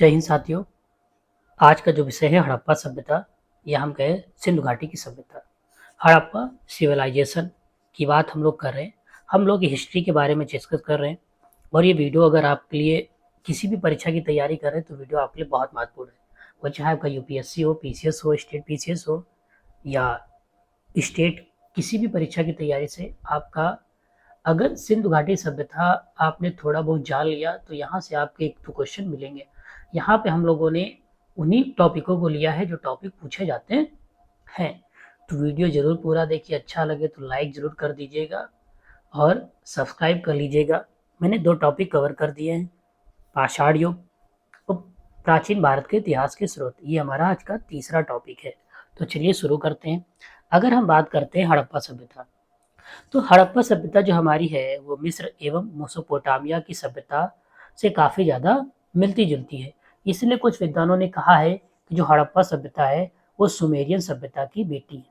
जय हिंद साथियों। आज का जो विषय है हड़प्पा सभ्यता या हम कहें सिंधु घाटी की सभ्यता। हड़प्पा सिविलाइजेशन की बात हम लोग कर रहे हैं। हम लोग हिस्ट्री के बारे में डिस्कस कर रहे हैं और ये वीडियो अगर आपके लिए किसी भी परीक्षा की तैयारी कर रहे हैं तो वीडियो आपके लिए बहुत महत्वपूर्ण है। वो चाहे आपका यूपीएससी हो, पीसीएस हो, स्टेट पीसीएस हो या स्टेट किसी भी परीक्षा की तैयारी से आपका अगर सिंधु घाटी सभ्यता आपने थोड़ा बहुत जान लिया तो यहाँ से आपके एक तो क्वेश्चन मिलेंगे। यहाँ पे हम लोगों ने उन्हीं टॉपिकों को लिया है जो टॉपिक पूछे जाते हैं। तो वीडियो जरूर पूरा देखिए, अच्छा लगे तो लाइक जरूर कर दीजिएगा और सब्सक्राइब कर लीजिएगा। मैंने 2 टॉपिक कवर कर दिए हैं, पाषाण युग और प्राचीन भारत के इतिहास के स्रोत। ये हमारा आज का तीसरा टॉपिक है। तो चलिए शुरू करते हैं। अगर हम बात करते हैं हड़प्पा सभ्यता, तो हड़प्पा सभ्यता जो हमारी है वो मिस्र एवं मेसोपोटामिया की सभ्यता से काफ़ी ज़्यादा मिलती जुलती है। इसलिए कुछ विद्वानों ने कहा है कि जो हड़प्पा सभ्यता है वो सुमेरियन सभ्यता की बेटी है।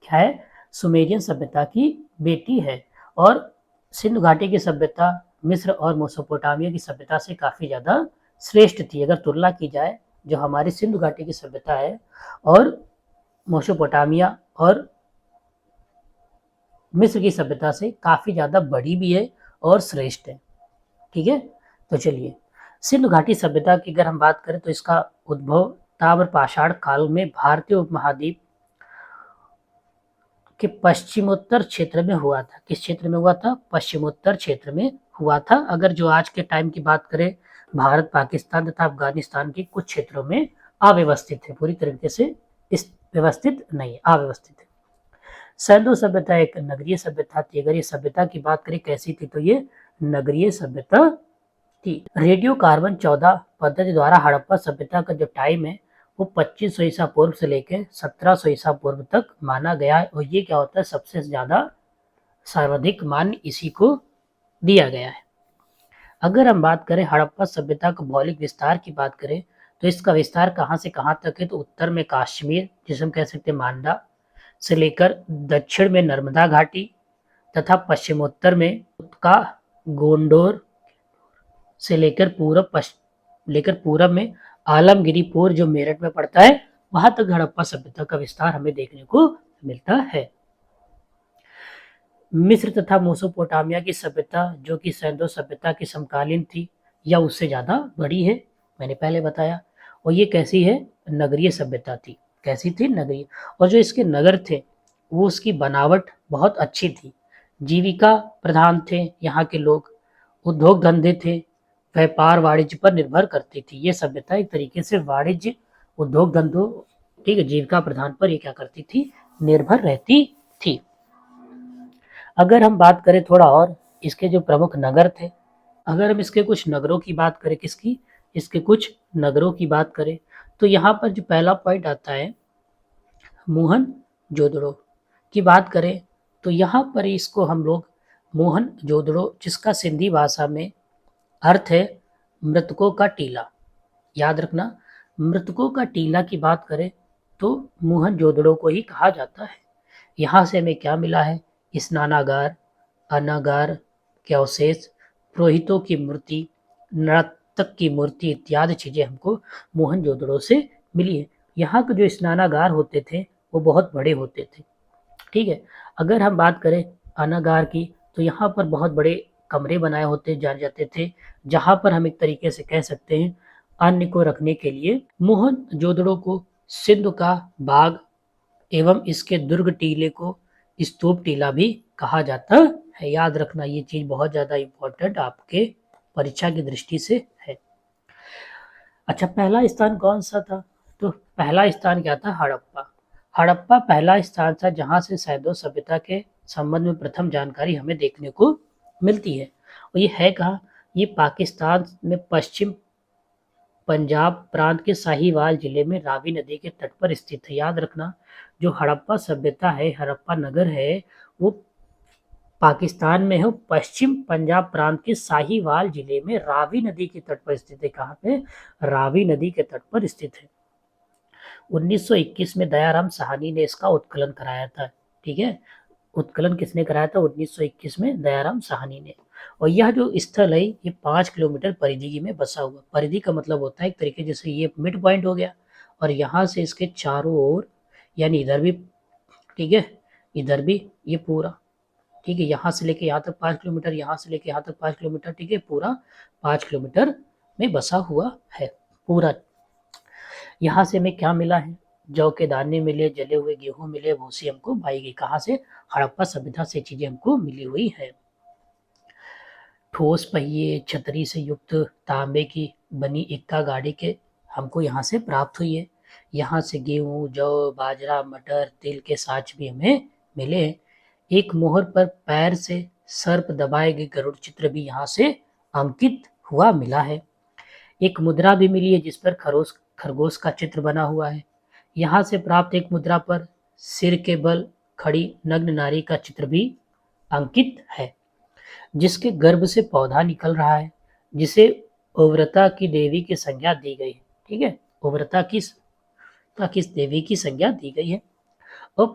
क्या है? सुमेरियन सभ्यता की बेटी है। और सिंधु घाटी की सभ्यता मिस्र और मेसोपोटामिया की सभ्यता से काफ़ी ज़्यादा श्रेष्ठ थी। अगर तुलना की जाए जो हमारी सिंधु घाटी की सभ्यता है और मेसोपोटामिया और मिस्र की सभ्यता से काफ़ी ज़्यादा बड़ी भी है और श्रेष्ठ है। ठीक है, तो चलिए सिंधु घाटी सभ्यता की अगर हम बात करें तो इसका उद्भव ताम्र पाषाण काल में भारतीय उपमहाद्वीप के पश्चिमोत्तर क्षेत्र में हुआ था। किस क्षेत्र में हुआ था? पश्चिमोत्तर क्षेत्र में हुआ था। अगर जो आज के टाइम की बात करें, भारत, पाकिस्तान तथा अफगानिस्तान के कुछ क्षेत्रों में अव्यवस्थित है, पूरी तरीके से इस व्यवस्थित नहीं, अव्यवस्थित है। सैंधव सभ्यता एक नगरीय सभ्यता थी। अगर ये सभ्यता की बात करें कैसी थी तो ये नगरीय सभ्यता थी। रेडियो कार्बन 14 पद्धति द्वारा हड़प्पा सभ्यता का जो टाइम है वो 2500 ईसा पूर्व से लेकर 1700 ईसा पूर्व तक माना गया है। और ये क्या होता है, सबसे ज्यादा सर्वाधिक मान इसी को दिया गया है। अगर हम बात करें हड़प्पा सभ्यता का भौगोलिक विस्तार की बात करें तो इसका विस्तार कहाँ से कहाँ तक है, तो उत्तर में कश्मीर जिसे हम कह सकते हैं मांडा से लेकर दक्षिण में नर्मदा घाटी तथा पश्चिमोत्तर में का गोंडोर से लेकर पूरब में आलमगिरीपुर जो मेरठ में पड़ता है वहां तक हड़प्पा सभ्यता का विस्तार हमें देखने को मिलता है। मिस्र तथा मेसोपोटामिया की सभ्यता जो कि सैंधव सभ्यता की समकालीन थी या उससे ज्यादा बड़ी है, मैंने पहले बताया। और ये कैसी है? नगरीय सभ्यता थी। कैसी थी? नगरीय। और जो इसके नगर थे वो उसकी बनावट बहुत अच्छी थी। जीविका प्रधान थे यहाँ के लोग, उद्योग धंधे थे, व्यापार वाणिज्य पर निर्भर करती थी। ये सभ्यता एक तरीके से वाणिज्य, उद्योग धंधों, ठीक है, जीविका प्रधान पर ये क्या करती थी? निर्भर रहती थी। अगर हम बात करें थोड़ा और इसके जो प्रमुख नगर थे, अगर हम इसके कुछ नगरों की बात करें, किसकी? इसके कुछ नगरों की बात करें तो यहाँ पर जो पहला पॉइंट आता है मोहनजोदड़ो की बात करें तो यहाँ पर इसको हम लोग मोहनजोदड़ो, जिसका सिंधी भाषा में अर्थ है मृतकों का टीला। याद रखना, मृतकों का टीला की बात करें तो मोहनजोदड़ो को ही कहा जाता है। यहाँ से हमें क्या मिला है? स्नानागार, अनागार के अवशेष, पुरोहितों की मूर्ति, नर्तक की मूर्ति इत्यादि चीजें हमको मोहनजोदड़ो से मिली है। यहाँ के जो स्नानागार होते थे वो बहुत बड़े होते थे। ठीक है, अगर हम बात करें अनागार की तो यहाँ पर बहुत बड़े कमरे बनाए होते जाने जाते थे, जहाँ पर हम एक तरीके से कह सकते हैं अन्न को रखने के लिए। मोहनजोदड़ो को सिंधु का बाग एवं इसके दुर्ग टीले को स्तूप टीला भी कहा जाता है। याद रखना, ये चीज बहुत ज्यादा इंपॉर्टेंट आपके परीक्षा की दृष्टि से है। अच्छा, पहला स्थान कौन सा था? तो पहला स्थान क्या था? हड़प्पा। हड़प्पा पहला स्थान था जहां से सैंधव सभ्यता के संबंध में प्रथम जानकारी हमें देखने को मिलती है। और ये है कहाँ? ये पाकिस्तान में पश्चिम पंजाब प्रांत के साहिवाल जिले में रावी नदी के तट पर स्थित है। याद रखना, जो हड़प्पा सभ्यता है, हड़प्पा नगर है, वो पाकिस्तान में है, पश्चिम पंजाब प्रांत के साहिवाल जिले में रावी नदी के तट पर स्थित है। कहाँ पे? रावी नदी के तट पर स्थित है। 1921 में दयाराम साहनी ने इसका उत्खनन कराया था। ठीक है, उत्खनन किसने कराया था? 1921 में दयाराम साहनी ने। और यह जो स्थल है ये 5 किलोमीटर परिधि में बसा हुआ। परिधि का मतलब होता है एक तरीके जैसे ये मिड पॉइंट हो गया और यहाँ से इसके चारों ओर यानी इधर भी, ठीक है, इधर भी ये पूरा, ठीक है, यहाँ से लेके यहाँ तक 5 किलोमीटर, यहाँ से लेके यहाँ तक 5 किलोमीटर, ठीक है, पूरा 5 किलोमीटर में बसा हुआ है पूरा। यहाँ से हमें क्या मिला है? जौ के दाने मिले, जले हुए गेहूं मिले, भूसी हमको पाई गई। कहाँ से? हड़प्पा सभ्यता से चीजें हमको मिली हुई है। ठोस पहिए छतरी से युक्त तांबे की बनी इक्का गाड़ी के हमको यहाँ से प्राप्त हुई है। यहाँ से गेहूं, जौ, बाजरा, मटर, तिल के साच भी हमें मिले हैं। एक मोहर पर पैर से सर्प दबाए गए गरुड़ चित्र भी यहाँ से अंकित हुआ मिला है। एक मुद्रा भी मिली है जिस पर खरगोश का चित्र बना हुआ है। यहाँ से प्राप्त एक मुद्रा पर सिर के बल खड़ी नग्न नारी का चित्र भी अंकित है, जिसके गर्भ से पौधा निकल रहा है, जिसे उर्वरता की देवी की संज्ञा दी गई है। ठीक है, उर्वरता किस देवी की संज्ञा दी गई है। और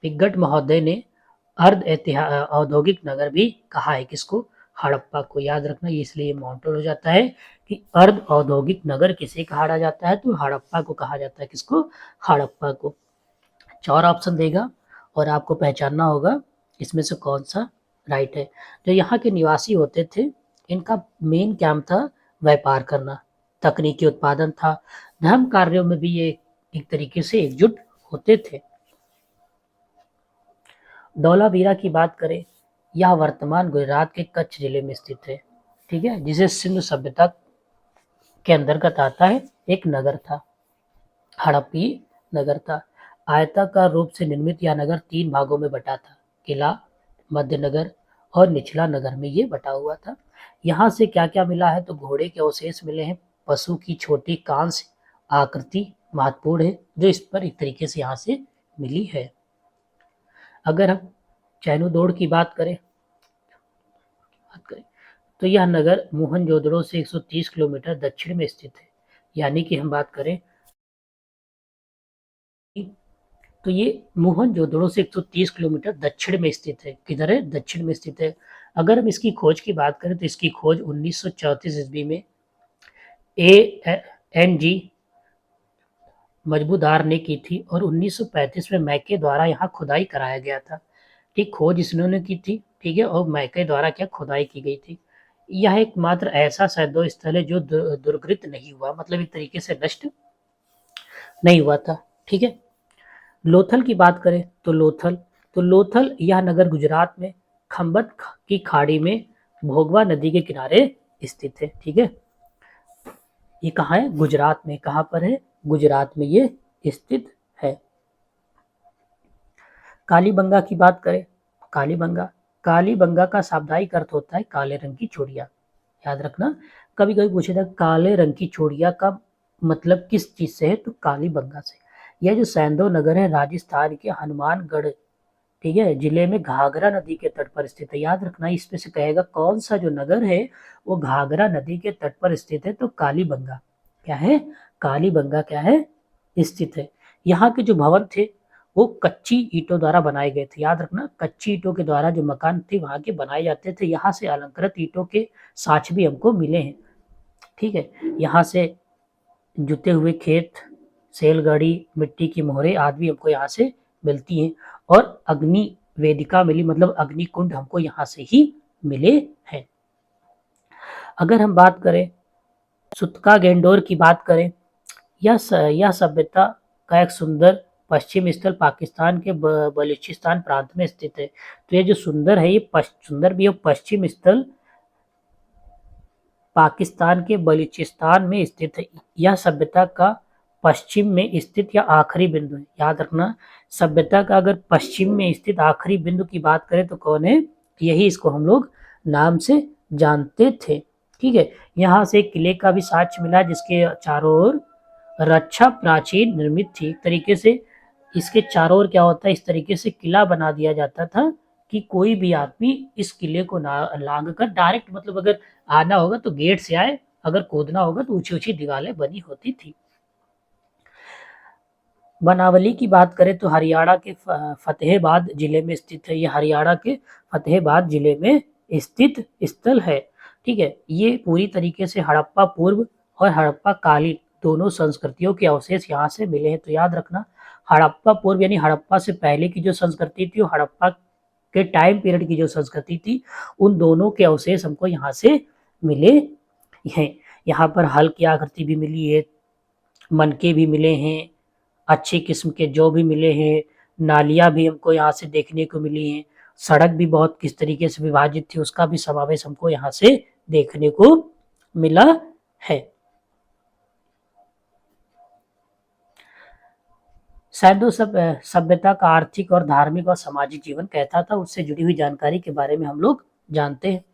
पिगट महोदय ने अर्ध औद्योगिक नगर भी कहा है। किसको? हड़प्पा को। याद रखना ये इसलिए माउंटेड हो जाता है कि अर्ध औद्योगिक नगर किसे कहा जाता है? तो हड़प्पा को कहा जाता है। किसको? हड़प्पा को। 4 ऑप्शन देगा और आपको पहचानना होगा इसमें से कौन सा राइट है। जो यहाँ के निवासी होते थे इनका मेन काम था व्यापार करना, तकनीकी उत्पादन था, धर्म कार्यों में भी ये एक तरीके से एकजुट होते थे। धौलावीरा की बात करें, यह वर्तमान गुजरात के कच्छ जिले में स्थित है। ठीक है, जिसे सिंधु सभ्यता के अंतर्गत आता है। एक नगर था, हड़प्पी नगर था। आयताकार रूप से निर्मित यह नगर 3 भागों में बटा था। किला, मध्य नगर और निचला नगर में ये बटा हुआ था। यहाँ से क्या क्या मिला है? तो घोड़े के अवशेष मिले हैं, पशु की छोटी कांस्य आकृति महत्वपूर्ण है जो इस पर एक तरीके से यहाँ से मिली है। अगर हम चैनूदोड़ की बात करें तो यह नगर मोहनजोदड़ो से 130 किलोमीटर दक्षिण में स्थित है। यानी कि हम बात करें तो ये मोहनजोदड़ो से 130 किलोमीटर दक्षिण में स्थित है। किधर है? दक्षिण में स्थित है। अगर हम इसकी खोज की बात करें तो इसकी खोज 1934 ईस्वी में ANG मजबूदार ने की थी और 1935 में मैके द्वारा यहाँ खुदाई कराया गया था। ठीक, खोज इन्होंने की थी, ठीक है, और मैके द्वारा क्या खुदाई की गई थी। यह एकमात्र ऐसा सैद्धांतिक स्थल है जो दुर्गृत नहीं हुआ, मतलब एक तरीके से नष्ट नहीं हुआ था। ठीक है, लोथल की बात करें तो लोथल यह नगर गुजरात में खंबत की खाड़ी में भोगवा नदी के किनारे स्थित है। ठीक है, ये कहाँ है? गुजरात में। कहाँ पर है? गुजरात में ये स्थित है। कालीबंगा की बात करें, कालीबंगा का शाब्दिक अर्थ होता है काले रंग की चूड़ियाँ। याद रखना, कभी कभी पूछे था काले रंग की चूड़ियाँ का मतलब किस चीज से है? तो कालीबंगा से। यह जो सैंदो नगर है राजस्थान के हनुमानगढ़, ठीक है, जिले में घाघरा नदी के तट पर स्थित है। याद रखना, इसमें से कहेगा कौन सा जो नगर है वो घाघरा नदी के तट पर स्थित है? तो कालीबंगा। क्या है? कालीबंगा क्या है? स्थित है। यहाँ के जो भवन थे वो कच्ची ईंटों द्वारा बनाए गए थे। याद रखना, कच्ची ईंटों के द्वारा जो मकान थे वहां के बनाए जाते थे। यहाँ से अलंकृत ईंटों के साक्ष्य भी हमको मिले हैं। ठीक है, यहाँ से जुते हुए खेत, सेलगाड़ी, मिट्टी की मोहरें आदि हमको यहाँ से मिलती हैं। और अग्नि वेदिका मिली, मतलब अग्नि कुंड हमको यहाँ से ही मिले हैं। अगर हम बात करें सुतका गेंडोर की बात करें, यह सभ्यता का एक सुंदर पश्चिम स्थल पाकिस्तान के बलूचिस्तान प्रांत में स्थित है। तो ये जो सुंदर है ये सुंदर भी है, पश्चिम स्थल पाकिस्तान के बलूचिस्तान में स्थित है। यह सभ्यता का पश्चिम में स्थित या आखिरी बिंदु है। याद रखना, सभ्यता का अगर पश्चिम में स्थित आखिरी बिंदु की बात करें तो कौन है? यही इसको हम लोग नाम से जानते थे। ठीक है, यहाँ से किले का भी साक्ष्य मिला जिसके चारों ओर रक्षा प्राचीर निर्मित थी। एक तरीके से इसके चारों ओर क्या होता है, इस तरीके से किला बना दिया जाता था कि कोई भी आदमी इस किले को लांग कर डायरेक्ट, मतलब अगर आना होगा तो गेट से आए, अगर कूदना होगा तो ऊंची ऊंची दीवारें बनी होती थी। बनावली की बात करें तो हरियाणा के फतेहाबाद जिले में स्थित है। यह हरियाणा के फतेहाबाद जिले में स्थित स्थल है। ठीक है, ये पूरी तरीके से हड़प्पा पूर्व और हड़प्पा कालीन दोनों संस्कृतियों के अवशेष यहाँ से मिले हैं। तो याद रखना, हड़प्पा पूर्व यानी हड़प्पा से पहले की जो संस्कृति थी, हड़प्पा के टाइम पीरियड की जो संस्कृति थी, उन दोनों के अवशेष हमको यहाँ से मिले हैं। यहाँ पर हल की आकृति भी मिली है, मनके भी मिले हैं, अच्छी किस्म के जौ भी मिले हैं, नालियाँ भी हमको यहाँ से देखने को मिली हैं, सड़क भी बहुत किस तरीके से विभाजित थी उसका भी समावेश हमको यहाँ से देखने को मिला है। सैंडो सभ्यता का आर्थिक और धार्मिक और सामाजिक जीवन कहता था, उससे जुड़ी हुई जानकारी के बारे में हम लोग जानते हैं।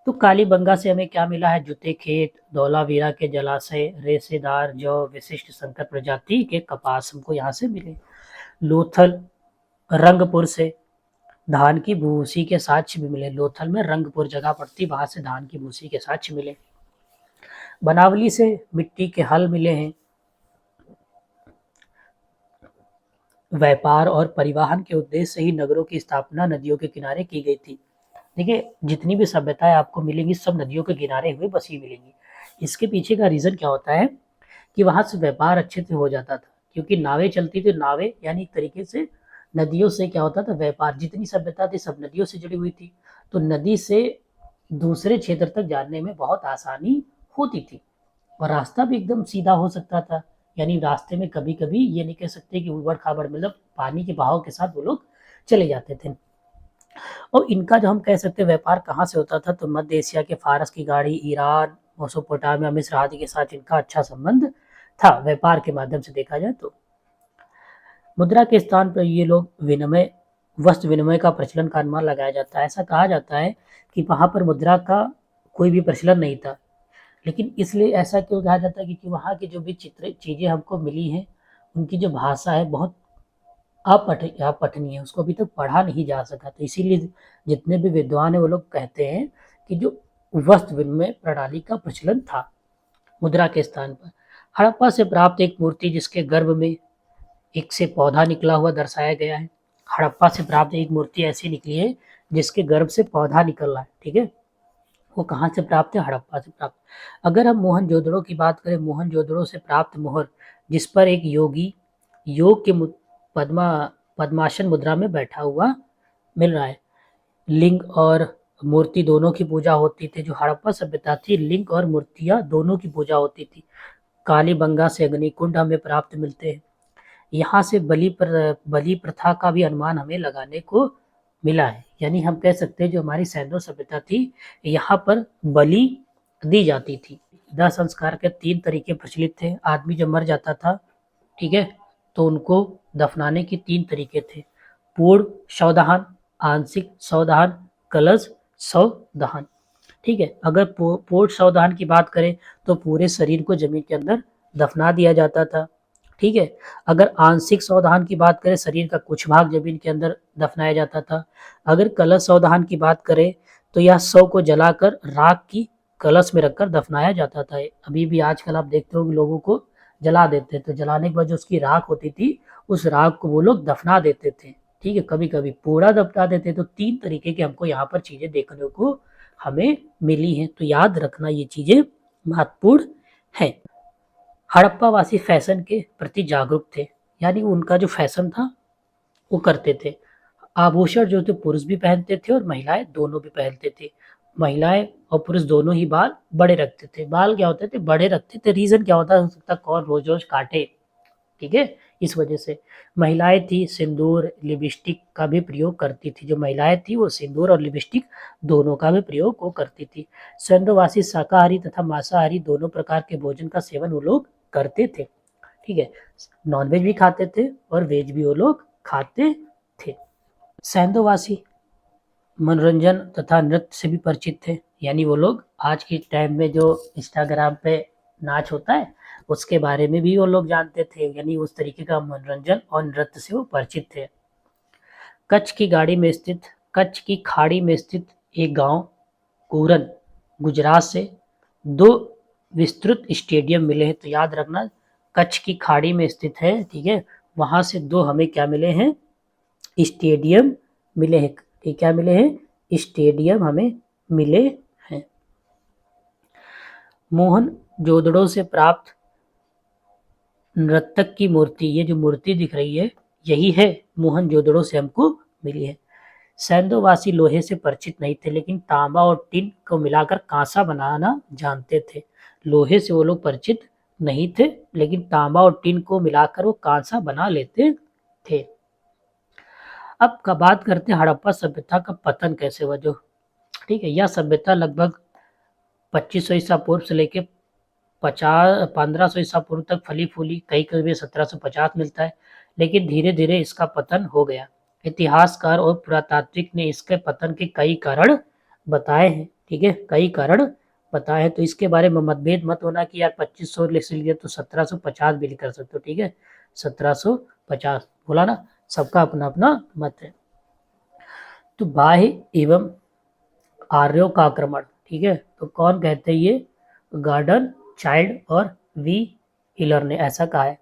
तो कालीबंगा से हमें क्या मिला है? जूते खेत, धौलावीरा के जलाशय, रेशेदार जौ, विशिष्ट संकर प्रजाति के कपास हमको यहाँ से मिले। लोथल रंगपुर से धान की भूसी के साक्ष्य भी मिले। लोथल में रंगपुर जगह पड़ती, वहां से धान की भूसी के साक्ष्य मिले। बनावली से मिट्टी के हल मिले हैं। व्यापार और परिवहन के उद्देश्य से ही नगरों की स्थापना नदियों के किनारे की गई थी। देखिए, जितनी भी सभ्यताएं आपको मिलेंगी सब नदियों के किनारे हुए बसी मिलेंगी। इसके पीछे का रीजन क्या होता है कि वहां से व्यापार अच्छे से हो जाता था, क्योंकि नावें चलती थी। नावें यानी एक तरीके से नदियों से क्या होता था, व्यापार। जितनी सभ्यता थी सब नदियों से जुड़ी हुई थी, तो नदी से दूसरे क्षेत्र तक जाने में बहुत आसानी होती थी और रास्ता भी एकदम सीधा हो सकता था। यानी रास्ते में कभी कभी ये नहीं कह सकते कि उबड़ खाबड़, मतलब पानी के बहाव के साथ वो लोग चले जाते थे। और इनका जो हम कह सकते हैं व्यापार कहाँ से होता था, तो मध्य एशिया के फारस की गाड़ी, ईरान, मेसोपोटामिया, मिस्र आदि के साथ इनका अच्छा संबंध था व्यापार के माध्यम से देखा जाए तो। मुद्रा के स्थान पर ये लोग विनिमय, वस्त्र विनिमय का प्रचलन का अनुमान लगाया जाता है। ऐसा कहा जाता है कि वहां पर मुद्रा का कोई भी प्रचलन नहीं था, लेकिन इसलिए ऐसा क्यों कहा जाता है क्योंकि वहाँ की जो भी चीजें हमको मिली हैं, उनकी जो भाषा है बहुत अपठनीय है, उसको अभी तक पढ़ा नहीं जा सका। तो इसीलिए जितने भी विद्वान है वो लोग कहते हैं कि जो वस्त्र विनिमय प्रणाली का प्रचलन था मुद्रा के स्थान पर। हड़प्पा से प्राप्त एक मूर्ति जिसके गर्भ में एक से पौधा निकला हुआ दर्शाया गया है। हड़प्पा से प्राप्त एक मूर्ति ऐसी निकली है जिसके गर्भ से पौधा निकल रहा है। ठीक है, वो कहाँ से प्राप्त है? हड़प्पा से प्राप्त। अगर हम मोहनजोदड़ो की बात करें, मोहनजोदड़ो से प्राप्त मोहर जिस पर एक योगी योग के पद्मासन मुद्रा में बैठा हुआ मिल रहा है। लिंग और मूर्ति दोनों की पूजा होती थी। जो हड़प्पा सभ्यता थी, लिंग और मूर्तियां दोनों की पूजा होती थी। कालीबंगा से अग्निकुंड हमें प्राप्त मिलते हैं। यहाँ से बलि प्रथा का भी अनुमान हमें लगाने को मिला है। यानी हम कह सकते हैं जो हमारी सैंडो सभ्यता थी, यहाँ पर बलि दी जाती थी। दाह संस्कार के 3 तरीके प्रचलित थे। आदमी जब मर जाता था, ठीक है, तो उनको दफनाने के 3 तरीके थे। पूर्ण शवदहन, आंशिक शवदहन, कलश शवदहन। ठीक है, अगर पूर्ण शवदहन की बात करें तो पूरे शरीर को जमीन के अंदर दफना दिया जाता था। ठीक है, अगर आंशिक शवदहन की बात करें, शरीर का कुछ भाग जमीन के अंदर दफनाया जाता था। अगर कलश शवदहन की बात करें तो यह शव को जलाकर राख की कलश में रखकर दफनाया जाता था। अभी भी आजकल आप देखते हो कि लोगों को जला देते, तो जलाने के बाद जो उसकी राख होती थी, उस राख को वो लोग दफना देते थे। ठीक है, कभी कभी पूरा दफना देते। तो 3 तरीके के हमको यहाँ पर चीजें देखने को हमें मिली हैं। तो याद रखना ये चीजें महत्वपूर्ण है। हड़प्पा वासी फैशन के प्रति जागरूक थे, यानी उनका जो फैशन था वो करते थे। आभूषण जो थे पुरुष भी पहनते थे और महिलाएं दोनों भी पहनते थे। महिलाएं और पुरुष दोनों ही बाल बड़े रखते थे। बाल क्या होते थे? बड़े रखते थे। रीजन क्या होता है? हो सकता कौन रोज रोज काटे, ठीक है, इस वजह से। महिलाएं थी सिंदूर लिपस्टिक का भी प्रयोग करती थी। जो महिलाएं थी वो सिंदूर और लिपस्टिक दोनों का भी प्रयोग वो करती थी। सैंडोवासी शाकाहारी तथा मांसाहारी दोनों प्रकार के भोजन का सेवन वो लोग करते थे। ठीक है, नॉनवेज भी खाते थे और वेज भी वो लोग खाते थे। सैंडोवासी मनोरंजन तथा नृत्य से भी परिचित थे। यानी वो लोग आज के टाइम में जो इंस्टाग्राम पे नाच होता है उसके बारे में भी वो लोग जानते थे। यानी उस तरीके का मनोरंजन और नृत्य से वो परिचित थे। कच्छ की खाड़ी में स्थित एक गांव कूरन गुजरात से 2 विस्तृत स्टेडियम मिले हैं। तो याद रखना, कच्छ की खाड़ी में स्थित है, ठीक है, वहां से 2 हमें क्या मिले हैं? स्टेडियम मिले हैं। क्या मिले हैं? स्टेडियम हमें मिले हैं। मोहनजोदड़ो से प्राप्त नर्तक की मूर्ति, ये जो मूर्ति दिख रही है यही है मोहनजोदड़ो से हमको मिली है। सैंदोवासी लोहे से परिचित नहीं थे, लेकिन तांबा और टिन को मिलाकर कांसा बनाना जानते थे। लोहे से वो लोग परिचित नहीं थे, लेकिन तांबा और टिन को मिलाकर वो कांसा बना लेते थे। अब का बात करते हैं हड़प्पा सभ्यता का पतन कैसे हुआ। जो ठीक है, यह सभ्यता लगभग 2500 ईसा पूर्व से लेके 1500 ईसा पूर्व तक फली फूली, कहीं कहीं 1750 मिलता है, लेकिन धीरे धीरे इसका पतन हो गया। इतिहासकार और पुरातात्विक ने इसके पतन के कई कारण बताए हैं। ठीक है, कई कारण बताए हैं, तो इसके बारे में मतभेद मत होना कि यार 2500 से लिए तो 1750 भी कर सकते हो। ठीक है, 1750 बोला ना, सबका अपना अपना मत है। तो बाह्य एवं आर्यों का आक्रमण, ठीक है, तो कौन कहते हैं ये, गार्डन चाइल्ड और वी हिलर ने ऐसा कहा है।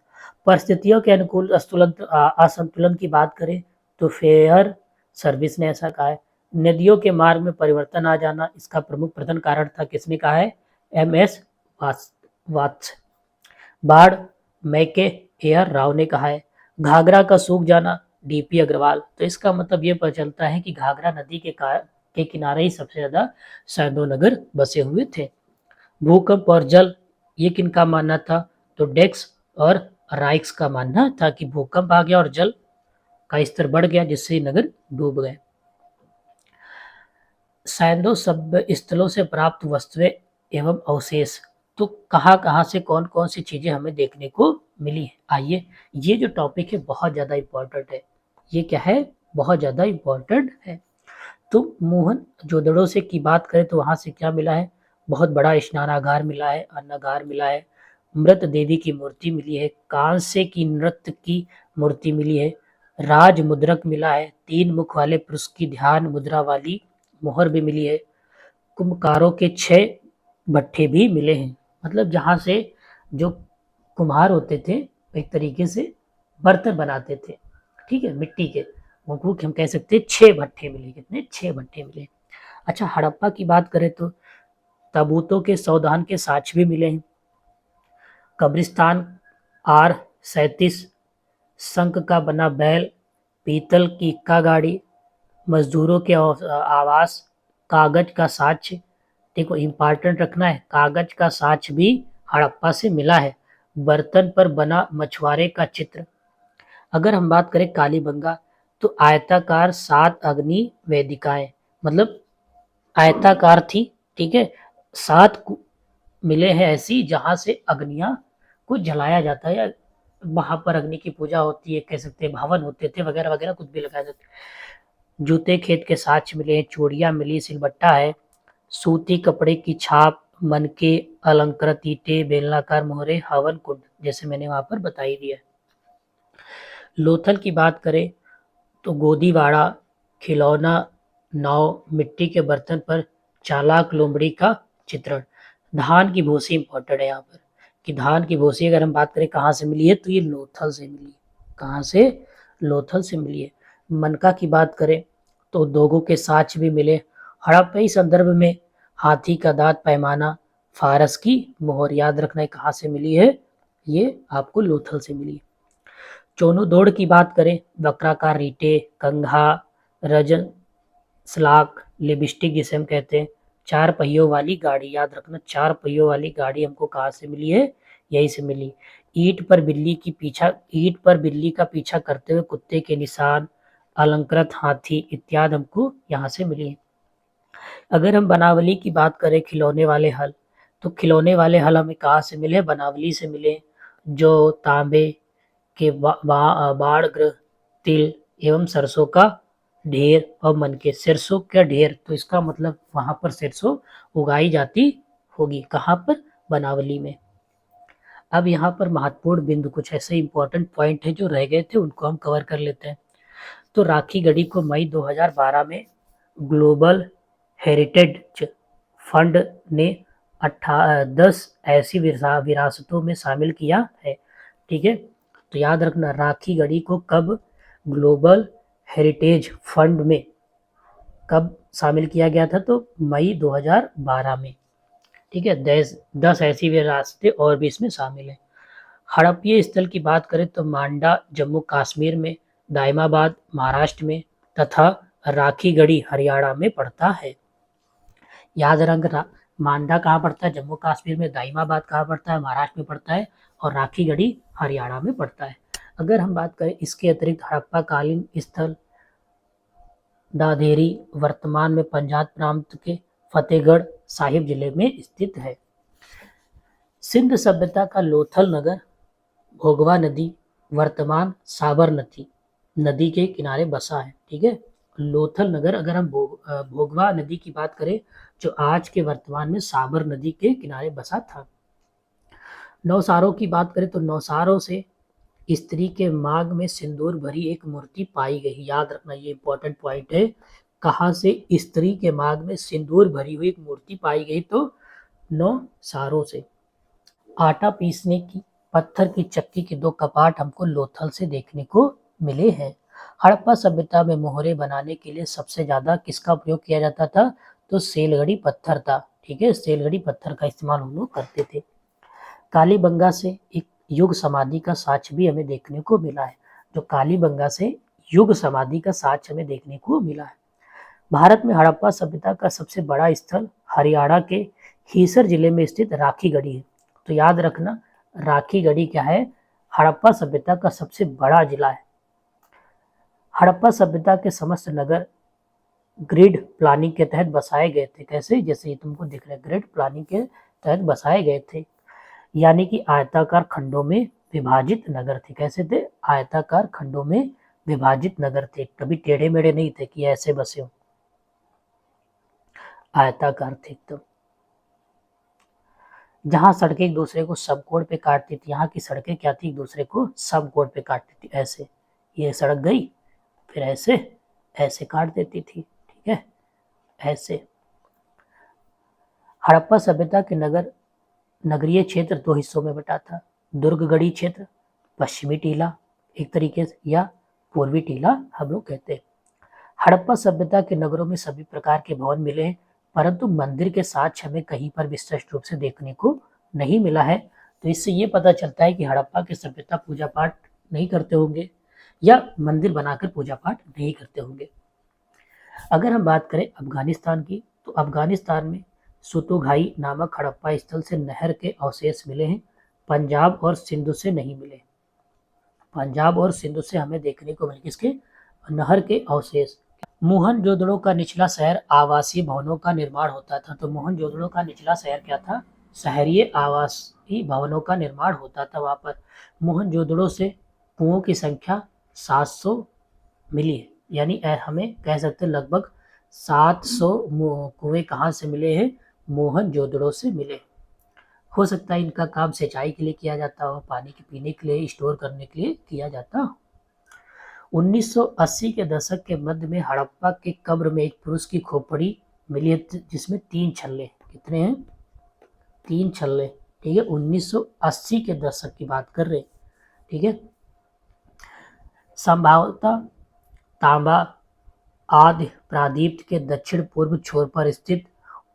परिस्थितियों के अनुकूल असंतुलन की बात करें तो फेयर सर्विस ने ऐसा कहा है। नदियों के मार्ग में परिवर्तन आ जाना इसका प्रमुख प्रधान कारण था। किसने कहा है, MS वात्स। बाढ़ मैके एयर राव ने कहा है। घाघरा का सूख जाना DP अग्रवाल। तो इसका मतलब ये पता चलता है कि घाघरा नदी के किनारे ही सबसे ज्यादा सैदो नगर बसे हुए थे। भूकंप और जल, ये किनका मानना था, तो डेक्स और राइक्स का मानना था कि भूकंप आ गया और जल का स्तर बढ़ गया, जिससे नगर डूब गए। सैदो सभ्य स्थलों से प्राप्त वस्तुएं एवं अवशेष, तो कहाँ से कौन कौन सी चीजें हमें देखने को मिली है। आइए, ये जो टॉपिक है बहुत ज्यादा इम्पोर्टेंट है। ये क्या है, बहुत ज्यादा इम्पोर्टेंट है। तो मोहनजोदड़ो से की बात करें तो वहां से क्या मिला है, बहुत बड़ा स्नानागार मिला है, अन्नागार मिला है, मृत देवी की मूर्ति मिली है, कांसे की नृत्य की मूर्ति मिली है, राज मुद्रक मिला है, 3 मुख वाले पुरुष की ध्यान मुद्रा वाली मोहर भी मिली है, कुम्भकारों के 6 भट्ठे भी मिले हैं। मतलब जहाँ से जो कुम्हार होते थे एक तरीके से बर्तन बनाते थे, ठीक है, मिट्टी के, उनको हम कह सकते हैं 6 भट्ठे मिले। कितने, 6 भट्ठे मिले। अच्छा, हड़प्पा की बात करें तो ताबूतों के सौदान के साक्ष्य भी मिले हैं। कब्रिस्तान R37, शंख का बना बैल, पीतल की इक्का गाड़ी, मजदूरों के आवास, कागज का साक्ष्य। देखो इम्पॉर्टेंट रखना है, कागज का साक्ष्य भी हड़प्पा से मिला है। बर्तन पर बना मछुआरे का चित्र। अगर हम बात करें कालीबंगा तो आयताकार 7 अग्नि वेदिकाएं, मतलब आयताकार थी, ठीक है, 7 मिले हैं ऐसी जहां से अग्नियां को जलाया जाता है, या वहां पर अग्नि की पूजा होती है, कह सकते हैं भवन होते थे वगैरह वगैरह, कुछ भी लगाया जाता है। जूते खेत के साक्ष्य मिले हैं, चूड़ियां मिली, सिलबट्टा है, सूती कपड़े की छाप, मन के अलंकृत ईंटे, बेलनाकार मोहरे, हवन कुंड, जैसे मैंने वहां पर बता ही दिया। लोथल की बात करें तो गोदीवाड़ा, खिलौना नाव, मिट्टी के बर्तन पर चालाक लोमड़ी का चित्रण। धान की भूसी इंपॉर्टेंट है यहाँ पर, कि धान की भूसी अगर हम बात करें कहाँ से मिली है तो ये लोथल से मिली है। कहाँ से, लोथल से मिली है। मनका की बात करें तो उद्योगों के साक्ष्य भी मिले। हड़प्पई संदर्भ में हाथी का दांत, पैमाना, फारस की मोहर, याद रखना है कहाँ से मिली है, ये आपको लोथल से मिली है। चोनो दौड़ की बात करें, वक्राकार रीटे, कंघा, रजन स्लाक, लिपस्टिक जिसे हम कहते हैं, 4 पहियों वाली गाड़ी, याद रखना 4 पहियों वाली गाड़ी हमको कहाँ से मिली है, यही से मिली। ईंट पर बिल्ली का पीछा करते हुए कुत्ते के निशान, अलंकृत हाथी इत्यादि हमको यहाँ से मिली है। अगर हम बनावली की बात करें, खिलौने वाले हल, तो खिलौने वाले हल हमें कहाँ से मिले, बनावली से मिले, जो तांबे के बाढ़ ग्रह, तिल एवं सरसों का ढेर और मन के। सरसों का ढेर, तो इसका मतलब वहां पर सरसों उगाई जाती होगी, कहाँ पर, बनावली में। अब यहाँ पर महत्वपूर्ण बिंदु, कुछ ऐसे इंपॉर्टेंट पॉइंट है जो रह गए थे, उनको हम कवर कर लेते हैं। तो राखी गढ़ी को मई 2012 में ग्लोबल हेरिटेज फंड ने 10 ऐसी विरासतों में शामिल किया है, ठीक है। तो याद रखना, राखी गढ़ी को कब ग्लोबल हेरिटेज फंड में कब शामिल किया गया था, तो मई 2012 में। ठीक है, 10 ऐसी विरासतें और भी इसमें शामिल हैं। हड़प्पीय स्थल की बात करें तो मांडा जम्मू कश्मीर में, दाइमाबाद महाराष्ट्र में तथा राखीगढ़ी हरियाणा में पड़ता है। याद रखना, मांडा कहाँ पड़ता है? जम्मू कश्मीर में। दाइमाबाद कहाँ पड़ता है? महाराष्ट्र में पड़ता है। और राखीगढ़ी हरियाणा में पड़ता है। अगर हम बात करें इसके अतिरिक्त हड़प्पा कालीन स्थल दाधेरी वर्तमान में पंजाब प्रांत के फतेहगढ़ साहिब जिले में स्थित है। सिंध सभ्यता का लोथल नगर भोगवा नदी वर्तमान साबरमती नदी के किनारे बसा है। ठीक है, लोथल नगर, अगर हम भोगवा नदी की बात करें जो आज के वर्तमान में साबर नदी के किनारे बसा था। नौसारों की बात करें तो नौसारों से स्त्री के मांग में सिंदूर भरी एक मूर्ति पाई गई। याद रखना, ये इंपॉर्टेंट पॉइंट है। कहाँ से स्त्री के मांग में सिंदूर भरी हुई एक मूर्ति पाई गई? तो नौसारों से। आटा पीसने की पत्थर की चक्की के 2 कपाट हमको लोथल से देखने को मिले हैं। हड़प्पा सभ्यता में मोहरे बनाने के लिए सबसे ज्यादा किसका प्रयोग किया जाता था? तो सेलगढ़ी पत्थर था। ठीक है, सेलगढ़ी पत्थर का इस्तेमाल हम लोग करते थे। कालीबंगा से एक युग समाधि का साक्ष्य भी हमें देखने को मिला है। जो कालीबंगा से युग समाधि का साक्ष्य हमें देखने को मिला है। भारत में हड़प्पा सभ्यता का सबसे बड़ा स्थल हरियाणा के हिसर जिले में स्थित राखीगढ़ी है। तो याद रखना, राखीगढ़ी क्या है? हड़प्पा सभ्यता का सबसे बड़ा जिला है। हड़प्पा सभ्यता के समस्त नगर ग्रिड प्लानिंग के तहत बसाए गए थे। कैसे? जैसे ये तुमको दिख रहा है, ग्रिड प्लानिंग के तहत बसाए गए थे, यानी कि आयताकार खंडों में विभाजित नगर थे। कैसे थे? आयताकार खंडों में विभाजित नगर थे। कभी टेढ़े मेढ़े नहीं थे कि ऐसे बसे हो, आयताकार थे एकदम। जहां सड़कें एक दूसरे को समकोण पे काटती थी, यहाँ की सड़कें क्या थी? एक दूसरे को समकोण पे काटती थी। ऐसे ये सड़क गई, फिर ऐसे ऐसे काट देती थी। ठीक है, ऐसे। हड़प्पा सभ्यता के नगरीय क्षेत्र 2 हिस्सों में बटा था। दुर्गगढ़ी क्षेत्र, पश्चिमी टीला एक तरीके से, या पूर्वी टीला हम लोग कहते हैं। हड़प्पा सभ्यता के नगरों में सभी प्रकार के भवन मिले हैं, परंतु मंदिर के साक्ष्य हमें कहीं पर भी स्पष्ट रूप से देखने को नहीं मिला है। तो इससे ये पता चलता है कि हड़प्पा की सभ्यता पूजा पाठ नहीं करते होंगे या मंदिर बनाकर पूजा पाठ नहीं करते होंगे। अगर हम बात करें अफगानिस्तान की, तो अफगानिस्तान में सुतुघाई नामक हड़प्पा स्थल से नहर के अवशेष मिले हैं, पंजाब और सिंधु से नहीं मिले। पंजाब और सिंधु से हमें देखने को मिले किसके? नहर के अवशेष। मोहनजोदड़ो का निचला शहर आवासीय भवनों का निर्माण होता था। तो मोहनजोदड़ो का निचला शहर क्या था? शहरीय आवासीय भवनों का निर्माण होता था वहां पर। मोहनजोदड़ो से कुओं की संख्या 700 मिली है, यानी हमें कह सकते हैं लगभग 700 कुएं कहाँ से मिले हैं? मोहनजोदड़ो से मिले। हो सकता है इनका काम सिंचाई के लिए किया जाता हो, पानी के पीने के लिए, स्टोर करने के लिए किया जाता हो। 1980 के दशक के मध्य में हड़प्पा के कब्र में एक पुरुष की खोपड़ी मिली है जिसमें 3 छल्ले। कितने हैं? 3 छल्ले। ठीक है, 1980 के दशक की बात कर रहे। ठीक है, संभवतः तांबा आदि प्रादीप्त के दक्षिण पूर्व छोर पर स्थित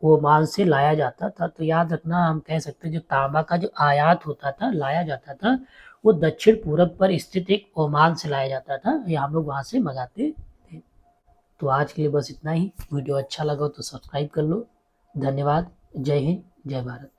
ओमान से लाया जाता था। तो याद रखना, हम कह सकते हैं जो तांबा का जो आयात होता था, लाया जाता था, वो दक्षिण पूरब पर स्थित एक ओमान से लाया जाता था, या हम लोग वहां से मंगाते थे। तो आज के लिए बस इतना ही। वीडियो अच्छा लगा तो सब्सक्राइब कर लो। धन्यवाद। जय हिंद, जय भारत।